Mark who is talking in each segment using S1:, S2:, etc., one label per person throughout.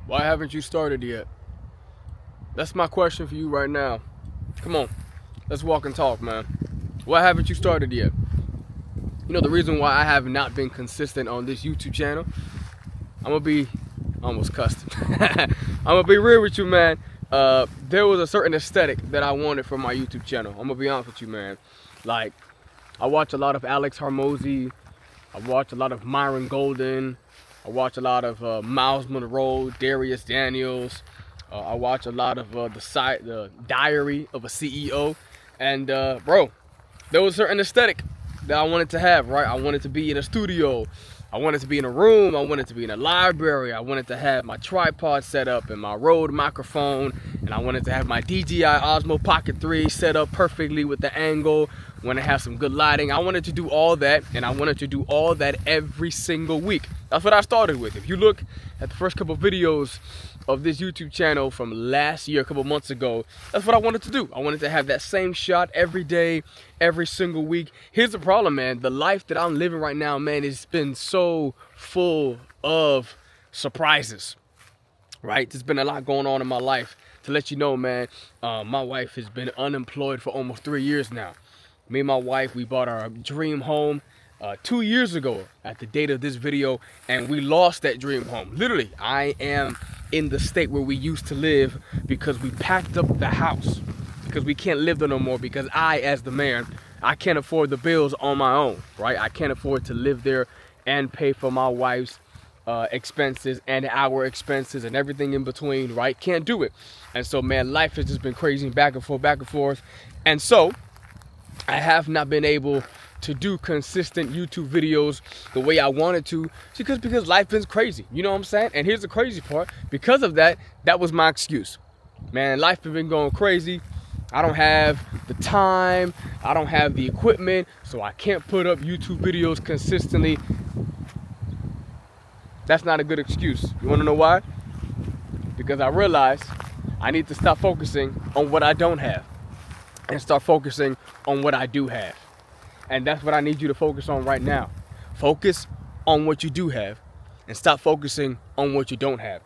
S1: Why haven't you started yet? That's my question for you right now. Come on, let's walk and talk, man. Why haven't you started yet? You know the reason why I have not been consistent on this YouTube channel? I'm gonna be almost cussed. I'm gonna be real with you, man. There was a certain aesthetic that I wanted for my YouTube channel. I'm gonna be honest with you, man. Like, I watch a lot of Alex Hormozy. I watch a lot of Myron Golden. I watch a lot of Miles Monroe, Darius Daniels. I watch a lot of the Diary of a CEO. And bro, there was a certain aesthetic that I wanted to have, right? I wanted to be in a studio. I wanted to be in a room. I wanted to be in a library. I wanted to have my tripod set up and my Rode microphone. And I wanted to have my DJI Osmo Pocket 3 set up perfectly with the angle. I wanted to have some good lighting. I wanted to do all that, and I wanted to do all that every single week. That's what I started with. If you look at the first couple of videos of this YouTube channel from last year, a couple months ago, that's what I wanted to do. I wanted to have that same shot every day, every single week. Here's the problem, man. The life that I'm living right now, man, it's been so full of surprises, right? There's been a lot going on in my life. To let you know, man, my wife has been unemployed for almost 3 years now. Me and my wife, we bought our dream home 2 years ago at the date of this video, and we lost that dream home. Literally, I am in the state where we used to live because we packed up the house because we can't live there no more, because I, as the man, I can't afford the bills on my own, right? I can't afford to live there and pay for my wife's expenses and our expenses and everything in between, right? Can't do it. And so, man, life has just been crazy, back and forth. And so I have not been able to do consistent YouTube videos the way I wanted to, because life is crazy. You know what I'm saying? And here's the crazy part. Because of that, that was my excuse. Man, life has been going crazy. I don't have the time. I don't have the equipment, so I can't put up YouTube videos consistently. That's not a good excuse. You want to know why? Because I realized I need to stop focusing on what I don't have and start focusing on what I do have. And that's what I need you to focus on right now. Focus on what you do have and stop focusing on what you don't have.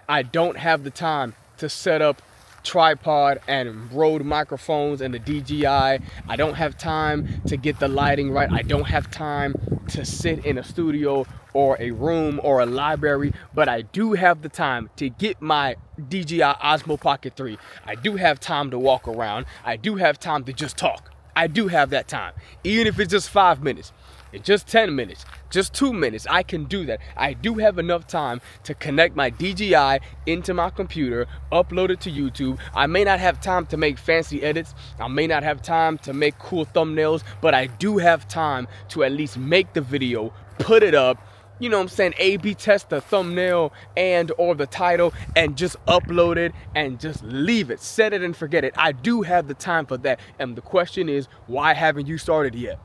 S1: I don't have the time to set up tripod and Rode microphones and the DJI. I don't have time to get the lighting right. I don't have time to sit in a studio or a room or a library, but I do have the time to get my DJI Osmo Pocket 3. I do have time to walk around. I do have time to just talk. I do have that time. Even if it's just 5 minutes, it's just 10 minutes, just 2 minutes, I can do that. I do have enough time to connect my DJI into my computer, upload it to YouTube. I may not have time to make fancy edits. I may not have time to make cool thumbnails, but I do have time to at least make the video, put it up, you know what I'm saying, A/B test the thumbnail and or the title, and just upload it and just leave it, set it and forget it. I do have the time for that. And the question is, why haven't you started yet?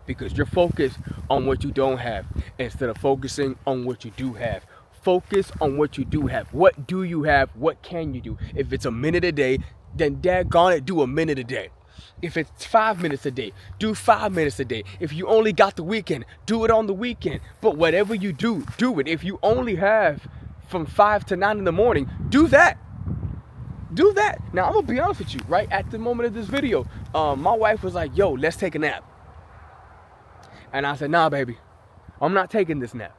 S1: Because you're focused on what you don't have instead of focusing on what you do have. Focus on what you do have. What do you have? What can you do? If it's a minute a day, then daggone it, do a minute a day. If it's 5 minutes a day, do 5 minutes a day. If you only got the weekend, do it on the weekend. But whatever you do, do it. If you only have from 5 to 9 in the morning, do that. Do that. Now, I'm going to be honest with you, right? At the moment of this video, my wife was like, yo, let's take a nap. And I said, nah, baby, I'm not taking this nap.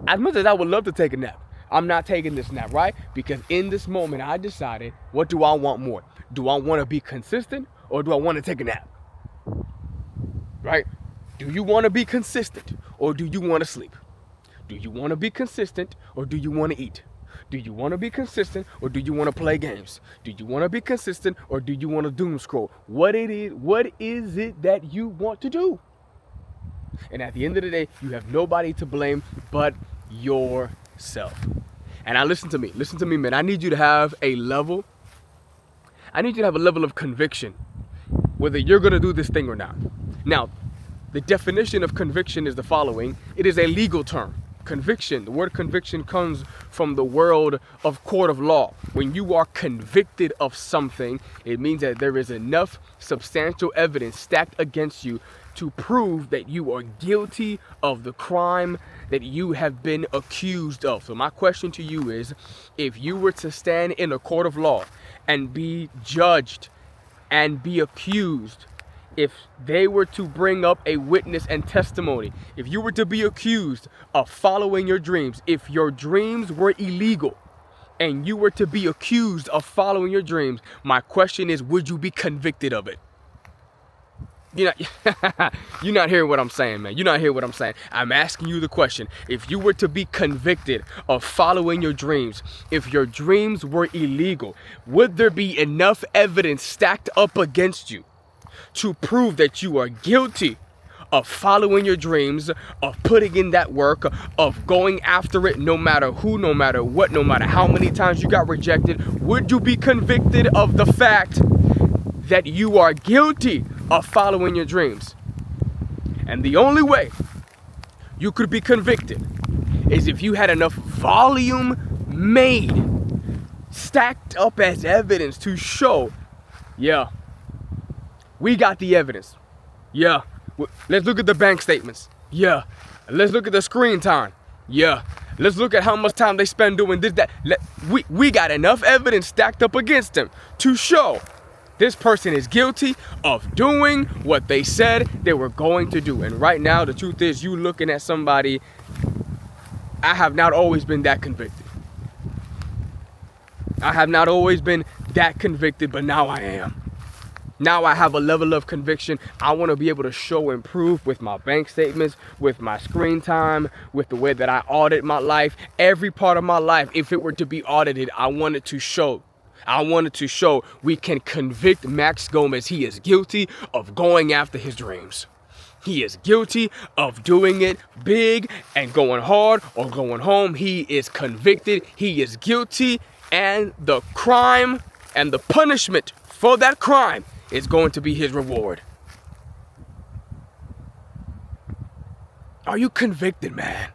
S1: As much as I would love to take a nap, I'm not taking this nap, right? Because in this moment, I decided, what do I want more? Do I want to be consistent, or do I want to take a nap? Right? Do you want to be consistent, or do you want to sleep? Do you want to be consistent, or do you want to eat? Do you want to be consistent, or do you want to play games? Do you want to be consistent, or do you want to doom scroll? What is it that you want to do? And at the end of the day, you have nobody to blame but yourself. And now listen to me, man. I need you to have a level of conviction, whether you're going to do this thing or not. Now, the definition of conviction is the following. It is a legal term. Conviction, the word conviction comes from the world of court of law. When you are convicted of something, it means that there is enough substantial evidence stacked against you to prove that you are guilty of the crime that you have been accused of. So my question to you is, if you were to stand in a court of law and be judged and be accused, if they were to bring up a witness and testimony, if you were to be accused of following your dreams, if your dreams were illegal and you were to be accused of following your dreams, my question is, would you be convicted of it? You're not hearing what I'm saying, man. You're not hearing what I'm saying. I'm asking you the question. If you were to be convicted of following your dreams, if your dreams were illegal, would there be enough evidence stacked up against you to prove that you are guilty of following your dreams, of putting in that work, of going after it no matter who, no matter what, no matter how many times you got rejected? Would you be convicted of the fact that you are guilty of following your dreams? And the only way you could be convicted is if you had enough volume made, stacked up as evidence to show, yeah, we got the evidence. Yeah, let's look at the bank statements. Yeah, let's look at the screen time. Yeah, let's look at how much time they spend doing this, that. We got enough evidence stacked up against them to show this person is guilty of doing what they said they were going to do. And right now, the truth is, you looking at somebody, I have not always been that convicted. I have not always been that convicted, but now I am. Now I have a level of conviction. I want to be able to show and prove with my bank statements, with my screen time, with the way that I audit my life, every part of my life. If it were to be audited, I wanted to show we can convict Max Gomez. He is guilty of going after his dreams. He is guilty of doing it big and going hard or going home. He is convicted. He is guilty, and the crime and the punishment for that crime is going to be his reward. Are you convicted, man?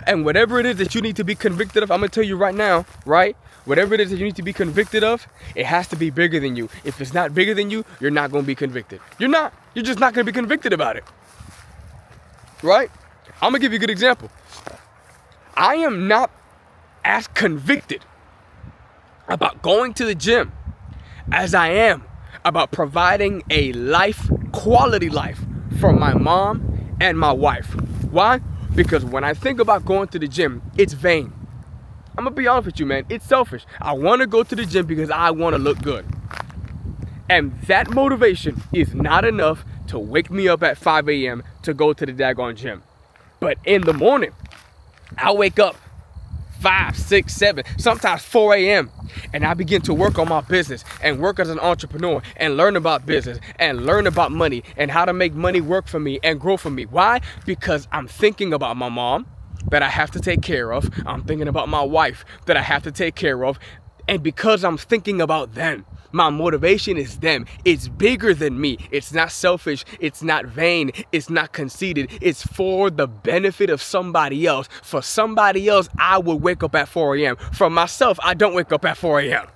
S1: And whatever it is that you need to be convicted of, I'm going to tell you right now, right? Whatever it is that you need to be convicted of, it has to be bigger than you. If it's not bigger than you, you're not going to be convicted. You're not. You're just not going to be convicted about it. Right? I'm going to give you a good example. I am not as convicted about going to the gym as I am about providing a quality life for my mom and my wife. Why? Because when I think about going to the gym, it's vain. I'm going to be honest with you, man. It's selfish. I want to go to the gym because I want to look good. And that motivation is not enough to wake me up at 5 a.m. to go to the daggone gym. But in the morning, I wake up 5, 6, 7, sometimes 4 a.m. and I begin to work on my business and work as an entrepreneur and learn about business and learn about money and how to make money work for me and grow for me. Why? Because I'm thinking about my mom that I have to take care of. I'm thinking about my wife that I have to take care of. And because I'm thinking about them, my motivation is them. It's bigger than me. It's not selfish. It's not vain. It's not conceited. It's for the benefit of somebody else. For somebody else, I would wake up at 4 a.m. For myself, I don't wake up at 4 a.m.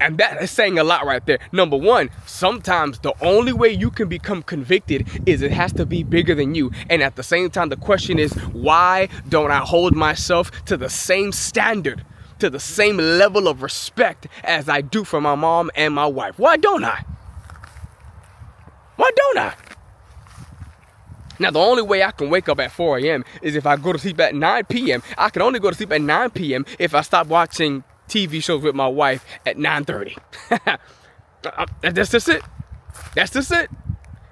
S1: And that is saying a lot right there. Number one, sometimes the only way you can become convicted is it has to be bigger than you. And at the same time, the question is, why don't I hold myself to the same standard, to the same level of respect as I do for my mom and my wife? Why don't I? Why don't I? Now, the only way I can wake up at 4 a.m. is if I go to sleep at 9 p.m. I can only go to sleep at 9 p.m. if I stop watching TV shows with my wife at 9:30. That's just it. That's just it.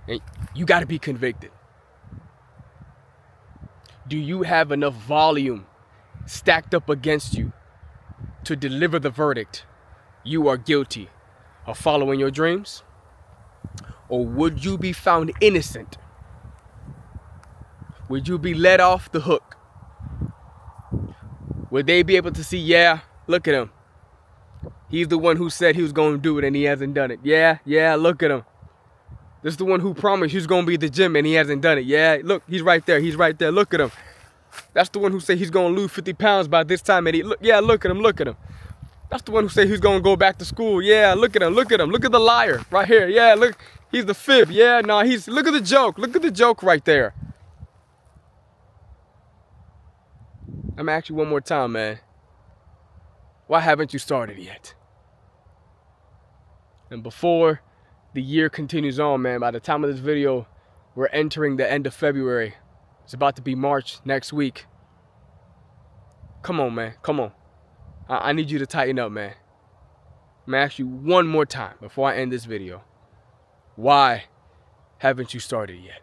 S1: And you got to be convicted. Do you have enough volume stacked up against you to deliver the verdict? You are guilty of following your dreams? Or would you be found innocent? Would you be let off the hook? Would they be able to see, yeah, look at him. He's the one who said he was going to do it and he hasn't done it. Yeah, look at him. This is the one who promised he was going to be at the gym and he hasn't done it. Yeah, look, he's right there. He's right there. Look at him. That's the one who said he's going to lose 50 pounds by this time. And look at him. Look at him. That's the one who said he's going to go back to school. Yeah, look at him. Look at him. Look at the liar right here. Yeah, look. He's the fifth. Yeah, nah, look at the joke. Look at the joke right there. I'm gonna ask you one more time, man. Why haven't you started yet? And before the year continues on, man, by the time of this video, we're entering the end of February. It's about to be March next week. Come on, man. Come on. I need you to tighten up, man. I'm gonna ask you one more time before I end this video. Why haven't you started yet?